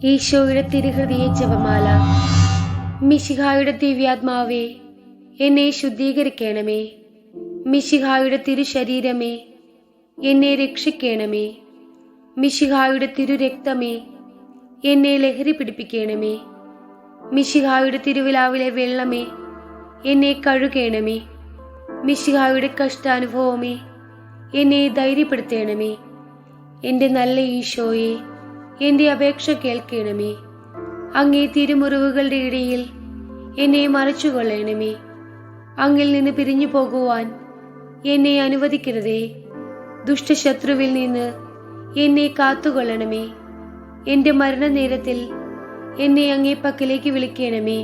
ഈശോയുടെ തിരുഹൃദയ ജപമാല. മിശിഹായുടെ ദിവ്യാത്മാവേ, എന്നെ ശുദ്ധീകരിക്കണമേ. മിശിഹായുടെ തിരുശരീരമേ, എന്നെ രക്ഷിക്കണമേ. മിശിഹായുടെ തിരുരക്തമേ, എന്നെ ലഹരി പിടിപ്പിക്കണമേ. മിശിഹായുടെ തിരുവിലാവിലെ വെള്ളമേ, എന്നെ കഴുകണമേ. മിശിഹായുടെ കഷ്ടാനുഭവമേ, എന്നെ ധൈര്യപ്പെടുത്തണമേ. എൻ്റെ നല്ല ഈശോയെ, എൻ്റെ അപേക്ഷ കേൾക്കണമേ. അങ്ങേ തിരുമുറിവുകളുടെ ഇടയിൽ എന്നെ മറച്ചുകൊള്ളണമേ. അങ്ങിൽ നിന്ന് പിരിഞ്ഞു പോകുവാൻ എന്നെ അനുവദിക്കരുതേ. ദുഷ്ടശത്രുവിൽ നിന്ന് എന്നെ കാത്തുകൊള്ളണമേ. എൻ്റെ മരണനേരത്തിൽ എന്നെ അങ്ങേ പക്കലേക്ക് വിളിക്കണമേ.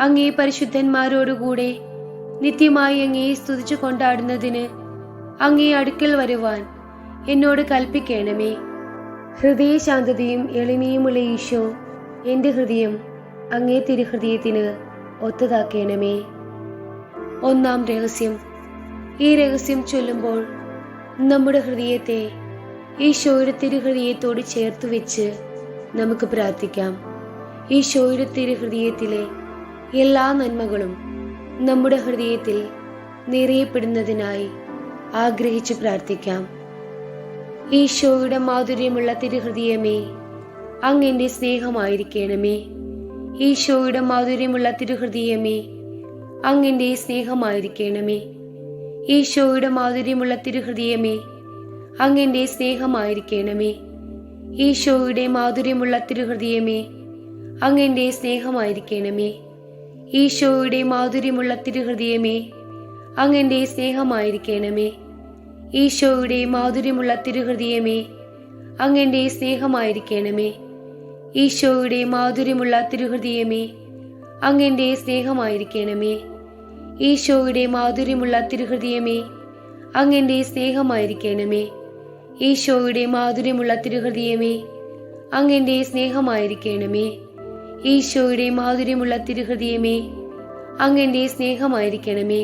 അങ്ങേ പരിശുദ്ധന്മാരോടുകൂടെ നിത്യമായി അങ്ങയെ സ്തുതിച്ചു കൊണ്ടാടുന്നതിന് അങ്ങേ അടുക്കൽ വരുവാൻ എന്നോട് കൽപ്പിക്കണമേ. ഹൃദയശാന്തതയും എളിമയുമുള്ള ഈശോ, എൻ്റെ ഹൃദയം അങ്ങേ തിരുഹൃദയത്തിന് ഒത്തതാക്കണമേ. ഒന്നാം രഹസ്യം. ഈ രഹസ്യം ചൊല്ലുമ്പോൾ നമ്മുടെ ഹൃദയത്തെ ഈശോയുടെ തിരുഹൃദയത്തോട് ചേർത്ത് വെച്ച് നമുക്ക് പ്രാർത്ഥിക്കാം. ഈശോയുടെ തിരുഹൃദയത്തിലെ എല്ലാ നന്മകളും നമ്മുടെ ഹൃദയത്തിൽ നിറയപ്പെടുന്നതിനായി ആഗ്രഹിച്ചു പ്രാർത്ഥിക്കാം. ഈശോയുടെ മാധുര്യമുള്ള തിരുഹൃദയമേ, അങ്ങെൻ്റെ സ്നേഹമായിരിക്കണമേ. ഈശോയുടെ മാധുര്യമുള്ള തിരുഹൃദയമേ, അങ്ങെൻ്റെ സ്നേഹമായിരിക്കണമേ. ഈശോയുടെ മാധുര്യമുള്ള തിരുഹൃദയമേ, അങ്ങെൻ്റെ സ്നേഹമായിരിക്കണമേ. ഈശോയുടെ മാധുര്യമുള്ള തിരുഹൃദയമേ, അങ്ങെൻ്റെ സ്നേഹമായിരിക്കണമേ. ഈശോയുടെ മാധുര്യമുള്ള തിരുഹൃദയമേ, അങ്ങെൻ്റെ സ്നേഹമായിരിക്കണമേ. ഈശോയുടെ മാധുര്യമുള്ള തിരുഹൃദയമേ, അങ്ങെൻ്റെ സ്നേഹമായിരിക്കണമേ. ഈശോയുടെ മാധുര്യമുള്ള തിരുഹൃദയമേ, അങ്ങെൻ്റെ സ്നേഹമായിരിക്കണമേ. ഈശോയുടെ മാധുര്യമുള്ള തിരുഹൃദയമേ, അങ്ങെൻ്റെ സ്നേഹമായിരിക്കണമേ. ഈശോയുടെ മാധുര്യമുള്ള തിരുഹൃദയമേ, അങ്ങെൻ്റെ സ്നേഹമായിരിക്കണമേ. ഈശോയുടെ മാധുര്യമുള്ള തിരുഹൃദയമേ, അങ്ങെൻ്റെ സ്നേഹമായിരിക്കണമേ.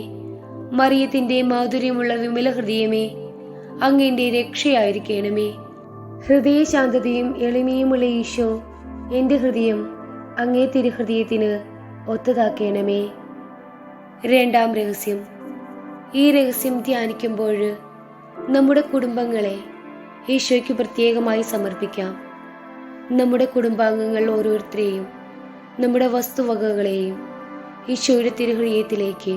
മറിയത്തിന്റെ മാധുര്യമുള്ള വിമല ഹൃദയമേ, അങ്ങെൻ്റെ രക്ഷയായിരിക്കണമേ. ഹൃദയശാന്തതയും എളിമയുമുള്ള ഈശോ, എൻ്റെ ഹൃദയം അങ്ങേ തിരുഹൃദയത്തിന് ഒത്തതാക്കണമേ. രണ്ടാം രഹസ്യം. ഈ രഹസ്യം ധ്യാനിക്കുമ്പോൾ നമ്മുടെ കുടുംബങ്ങളെ ഈശോയ്ക്ക് പ്രത്യേകമായി സമർപ്പിക്കാം. നമ്മുടെ കുടുംബാംഗങ്ങൾ ഓരോരുത്തരെയും നമ്മുടെ വസ്തുവകകളെയും ഈശോയുടെ തിരുഹൃദയത്തിലേക്ക്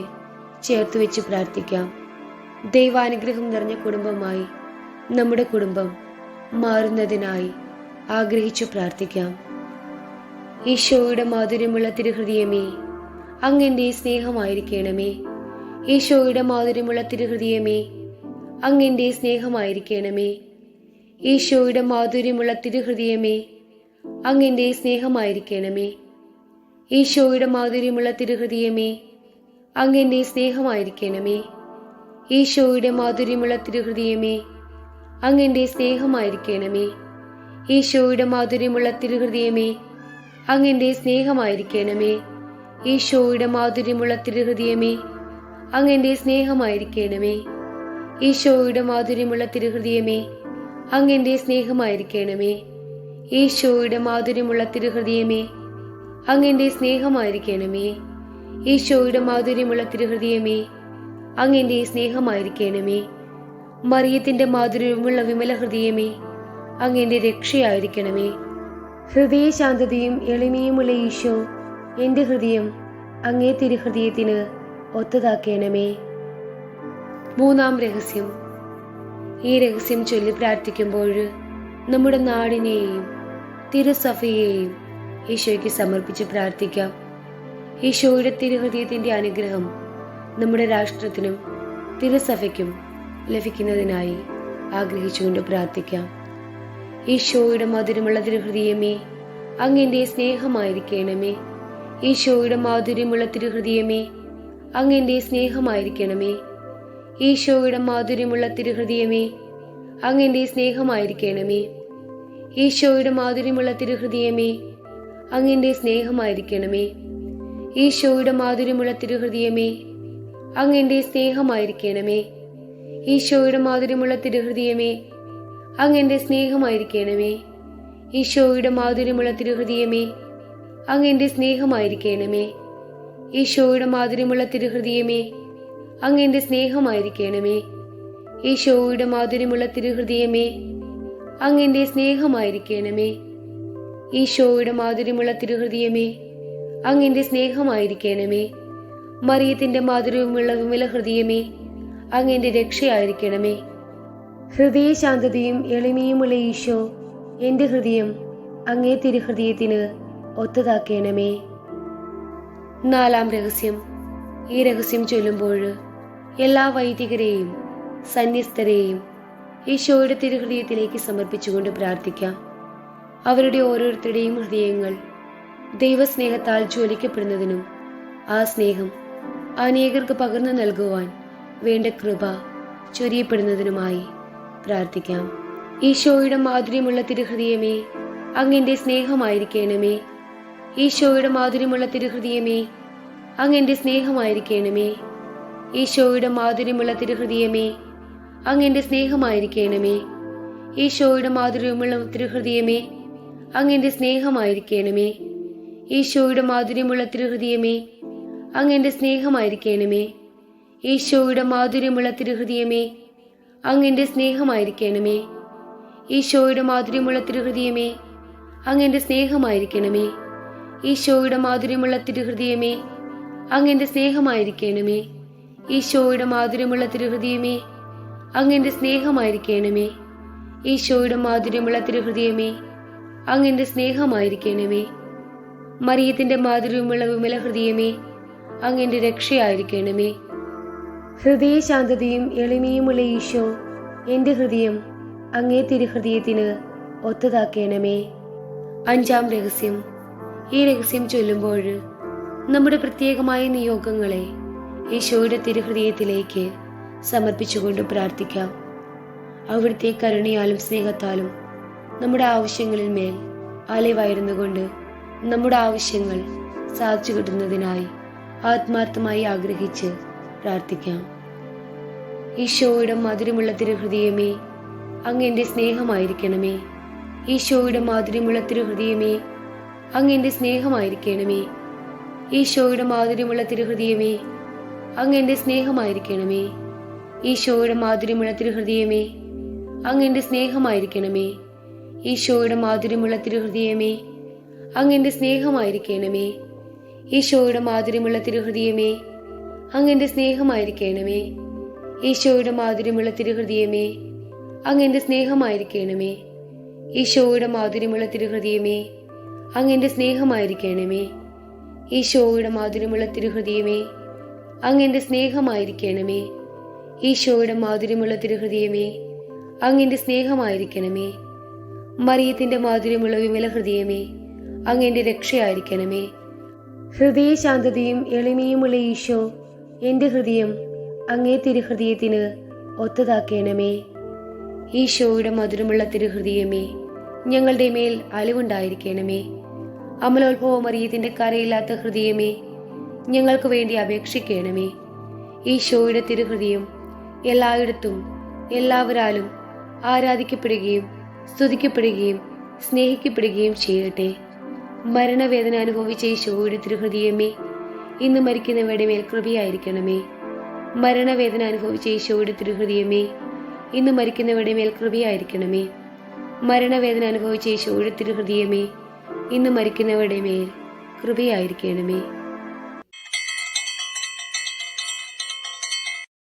ചേർത്ത് വെച്ച് പ്രാർത്ഥിക്കാം. ദൈവാനുഗ്രഹം നിറഞ്ഞ കുടുംബമായി നമ്മുടെ കുടുംബം മാറുന്നതിനായി ആഗ്രഹിച്ചു പ്രാർത്ഥിക്കാം. ഈശോയുടെ മാധുര്യമുള്ള തിരുഹൃദയമേ, അങ്ങെൻ്റെ സ്നേഹമായിരിക്കണമേ. ഈശോയുടെ മാധുര്യമുള്ള തിരുഹൃദയമേ, അങ്ങെൻ്റെ സ്നേഹമായിരിക്കണമേ. ഈശോയുടെ മാധുര്യമുള്ള തിരുഹൃദയമേ, അങ്ങെൻ്റെ സ്നേഹമായിരിക്കണമേ. ഈശോയുടെ മാധുര്യമുള്ള തിരുഹൃദയമേ, അങ്ങെൻ്റെ സ്നേഹമായിരിക്കണമേ. ഈശോയുടെ മാധുര്യമുള്ള തിരുഹൃദയമേ, അങ്ങെൻ്റെ സ്നേഹമായിരിക്കണമേ. ഈശോയുടെ മാധുര്യമുള്ള തിരുഹൃദയമേ, അങ്ങെൻ്റെ സ്നേഹമായിരിക്കണമേ. ഈശോയുടെ മാധുര്യമുള്ള തിരുഹൃദയമേ, അങ്ങെൻ്റെ സ്നേഹമായിരിക്കണമേ. ഈശോയുടെ മാധുര്യമുള്ള തിരുഹൃദയമേ, അങ്ങെൻ്റെ സ്നേഹമായിരിക്കണമേ. ഈശോയുടെ മാധുര്യമുള്ള തിരുഹൃദയമേ, അങ്ങെൻ്റെ സ്നേഹമായിരിക്കണമേ. ഈശോയുടെ മാധുര്യമുള്ള തിരുഹൃദയമേ, അങ്ങെൻ്റെ സ്നേഹമായിരിക്കണമേ. മറിയത്തിന്റെ മാധുര്യമുള്ള വിമല ഹൃദയമേ, അങ്ങെൻ്റെ രക്ഷയായിരിക്കണമേ. ഹൃദയശാന്തതയും എളിമയുമുള്ള ഈശോ, എൻ്റെ ഹൃദയം അങ്ങേ തിരുഹൃദയത്തിന് ഒത്തതാക്കണമേ. മൂന്നാം രഹസ്യം. ഈ രഹസ്യം ചൊല്ലി പ്രാർത്ഥിക്കുമ്പോൾ നമ്മുടെ നാടിനെയും തിരുസഭയെയും ഈശോയ്ക്ക് സമർപ്പിച്ച് പ്രാർത്ഥിക്കാം. ഈശോയുടെ തിരുഹൃദയത്തിന്റെ അനുഗ്രഹം നമ്മുടെ രാഷ്ട്രത്തിനും തിരുസഭയ്ക്കും ലഭിക്കുന്നതിനായി ആഗ്രഹിച്ചുകൊണ്ട് പ്രാർത്ഥിക്കാം. ഈശോയുടെ മധുരമുള്ള തിരുഹൃദയമേ, അങ്ങെൻ്റെ സ്നേഹമായിരിക്കണമേ. ഈശോയുടെ മാധുര്യമുള്ള തിരുഹൃദയമേ, അങ്ങെൻ്റെ സ്നേഹമായിരിക്കണമേ. ഈശോയുടെ മാധുര്യമുള്ള തിരുഹൃദയമേ, അങ്ങെൻ്റെ സ്നേഹമായിരിക്കണമേ. ഈശോയുടെ മാധുര്യമുള്ള തിരുഹൃദയമേ, അങ്ങെൻ്റെ സ്നേഹമായിരിക്കണമേ. ഈശോയുടെ മാധുര്യമുള്ള തിരുഹൃദയമേ, അങ്ങെൻ്റെ സ്നേഹമായിരിക്കണമേ. ഈശോയുടെ മാധുര്യമുള്ള തിരുഹൃദയമേ, അങ്ങെൻ്റെ സ്നേഹമായിരിക്കണമേ. ഈശോയുടെ മാധുര്യമുള്ള തിരുഹൃദയമേ, അങ്ങെന്റെ സ്നേഹമായിരിക്കണമേ. ഈശോയുടെ മാധുര്യമുള്ള തിരുഹൃദയമേ, അങ്ങെന്റെ സ്നേഹമായിരിക്കണമേ. ഈശോയുടെ മാധുര്യമുള്ള തിരുഹൃദയമേ, അങ്ങെന്റെ സ്നേഹമായിരിക്കണമേ. ഈശോയുടെ മാധുര്യമുള്ള തിരുഹൃദയമേ, അങ്ങെന്റെ സ്നേഹമായിരിക്കണമേ. മറിയത്തിന്റെ മാധുര്യമുള്ള വിമല ഹൃദയമേ, അങ്ങെന്റെ രക്ഷയായിരിക്കണമേ. ഹൃദയശാന്തതയും എളിമയുമുള്ള ഈശോ, എന്റെ ഹൃദയം അങ്ങേ തിരുഹൃദയത്തിന് ഒത്തതാക്കണമേ. 4-ാം രഹസ്യം. ഈ രഹസ്യം ചൊല്ലുമ്പോൾ എല്ലാ വൈദികരെയും സന്യസ്തരെയും ഈശോയുടെ തിരുഹൃദയത്തിലേക്ക് സമർപ്പിച്ചുകൊണ്ട് പ്രാർത്ഥിക്കാം. അവരുടെ ഓരോരുത്തരുടെയും ഹൃദയങ്ങൾ ദൈവസ്നേഹത്താൽ ജ്വലിക്കപ്പെടുന്നതിനും ആ സ്നേഹം അനേകർക്ക് പകർന്നു നൽകുവാൻ വേണ്ട കൃപ ചൊരിയപ്പെടുന്നതിനുമായി പ്രാർത്ഥിക്കാം. ഈശോയുടെ മാധുര്യമുള്ള തിരുഹൃദയമേ, അങ്ങെന്റെ സ്നേഹമായിരിക്കണമേ. ഈശോയുടെ മാധുര്യമുള്ള തിരുഹൃദയമേ, അങ്ങെന്റെ സ്നേഹമായിരിക്കണമേ. ഈശോയുടെ മാധുര്യമുള്ള തിരുഹൃദയമേ, അങ്ങെന്റെ സ്നേഹമായിരിക്കണമേ. ഈശോയുടെ മാധുര്യമുള്ള തിരുഹൃദയമേ, അങ്ങെന്റെ സ്നേഹമായിരിക്കണമേ. ഈശോയുടെ മാധുര്യമുള്ള തിരുഹൃദയമേ, അങ്ങെന്റെ സ്നേഹമായിരിക്കണമേ. ഈശോയുടെ മാധുര്യമുള്ള തിരുഹൃദയമേ, അങ്ങെന്റെ സ്നേഹമായിരിക്കണമേ. ഈശോയുടെ മാധുര്യമുള്ള തിരുഹൃദയമേ, അങ്ങെന്റെ സ്നേഹമായിരിക്കണമേ. ഈശോയുടെ മാധുര്യമുള്ള തിരുഹൃദയമേ, അങ്ങെന്റെ സ്നേഹമായിരിക്കണമേ. ഈശോയുടെ മാധുര്യമുള്ള തിരുഹൃദയമേ, അങ്ങെന്റെ സ്നേഹമായിരിക്കണമേ. ഈശോയുടെ മാധുര്യമുള്ള തിരുഹൃദയമേ, അങ്ങെന്റെ സ്നേഹമായിരിക്കണമേ. മറിയത്തിന്റെ മാധുര്യമുള്ള വിമല ഹൃദയമേ, അങ്ങെന്റെ രക്ഷയായിരിക്കണമേ. ഹൃദയശാന്തതയും എളിമയുമുള്ള ഈശോ, എന്റെ ഹൃദയം അങ്ങേ തിരുഹൃദയത്തിന് ഒത്തതാക്കണമേ. 5-ാം രഹസ്യം. ഈ രഹസ്യം ചൊല്ലുമ്പോൾ നമ്മുടെ പ്രത്യേകമായ നിയോഗങ്ങളെ ഈശോയുടെ തിരുഹൃദയത്തിലേക്ക് സമർപ്പിച്ചുകൊണ്ട് പ്രാർത്ഥിക്കാം. അവിടുത്തെ കരുണയാലും സ്നേഹത്താലും നമ്മുടെ ആവശ്യങ്ങളിൽ മേൽ അലവായിരുന്നുകൊണ്ട് നമ്മുടെ ആവശ്യങ്ങൾ സാധിച്ചു കിട്ടുന്നതിനായി ആത്മാർത്ഥമായി ആഗ്രഹിച്ച് പ്രാർത്ഥിക്കാം. ഈശോയുടെ മധുരമുള്ള തിരുഹൃദയമേ, അങ്ങെന്റെ സ്നേഹമായിരിക്കണമേ. ഈശോയുടെ മാധുര്യമുള്ള തിരുഹൃദയമേ, അങ്ങെന്റെ സ്നേഹമായിരിക്കണമേ. ഈശോയുടെ മാധുര്യമുള്ള തിരുഹൃദയമേ, അങ്ങെന്റെ സ്നേഹമായിരിക്കണമേ. ഈശോയുടെ മാധുര്യമുള്ള തിരുഹൃദയമേ, അങ്ങെന്റെ സ്നേഹമായിരിക്കണമേ. ഈശോയുടെ മാധുര്യമുള്ള തിരുഹൃദയമേ, അങ്ങെന്റെ സ്നേഹമായിരിക്കണമേ. ഈശോയുടെ മാധുര്യമുള്ള തിരുഹൃദയമേ, അങ്ങെന്റെ സ്നേഹമായിരിക്കണമേ. ഈശോയുടെ മാധുര്യമുള്ള തിരുഹൃദയമേ, അങ്ങെന്റെ സ്നേഹമായിരിക്കണമേ. ഈശോയുടെ മാധുര്യമുള്ള തിരുഹൃദയമേ, അങ്ങെന്റെ സ്നേഹമായിരിക്കണമേ. ഈശോയുടെ മാധുര്യമുള്ള തിരുഹൃദയമേ, അങ്ങെന്റെ സ്നേഹമായിരിക്കണമേ. ഈശോയുടെ മാധുര്യമുള്ള തിരുഹൃദയമേ, അങ്ങെന്റെ സ്നേഹമായിരിക്കണമേ. മറിയത്തിന്റെ മാധുര്യമുള്ള വിമല ഹൃദയമേ, അങ്ങെന്റെ രക്ഷയായിരിക്കണമേ. ഹൃദയശാന്തതയും എളിമയുമുള്ള ഈശോ, എന്റെ ഹൃദയം അങ്ങേ തിരുഹൃദയത്തിന് ഒത്തതാക്കണമേ. ഈശോയുടെ മധുരമുള്ള തിരുഹൃദയമേ, ഞങ്ങളുടെ മേൽ അലിവുണ്ടായിരിക്കണമേ. അമലോത്ഭവ മറിയത്തിന്റെ കരയില്ലാത്ത ഹൃദയമേ, ഞങ്ങൾക്ക് വേണ്ടി അപേക്ഷിക്കണമേ. ഈശോയുടെ തിരുഹൃദയം എല്ലായിടത്തും എല്ലാവരാലും ആരാധിക്കപ്പെടുകയും സ്തുതിക്കപ്പെടുകയും സ്നേഹിക്കപ്പെടുകയും ചെയ്യട്ടെ. മരണവേദന അനുഭവിച്ച ഈശോയുടെ തിരുഹൃദയമേ, ഇന്ന് മരിക്കുന്നവരുടെ മേൽ കൃപയായിരിക്കണമേ. മരണവേദന അനുഭവിച്ച ഈശോയുടെ തിരുഹൃദയമേ, ഇന്ന് മരിക്കുന്നവരുടെ മേൽ കൃപയായിരിക്കണമേ. മരണവേദന അനുഭവിച്ച ഈശോയുടെ തിരുഹൃദയമേ, ഇന്ന് മരിക്കുന്നവരുടെ മേൽ കൃപയായിരിക്കണമേ.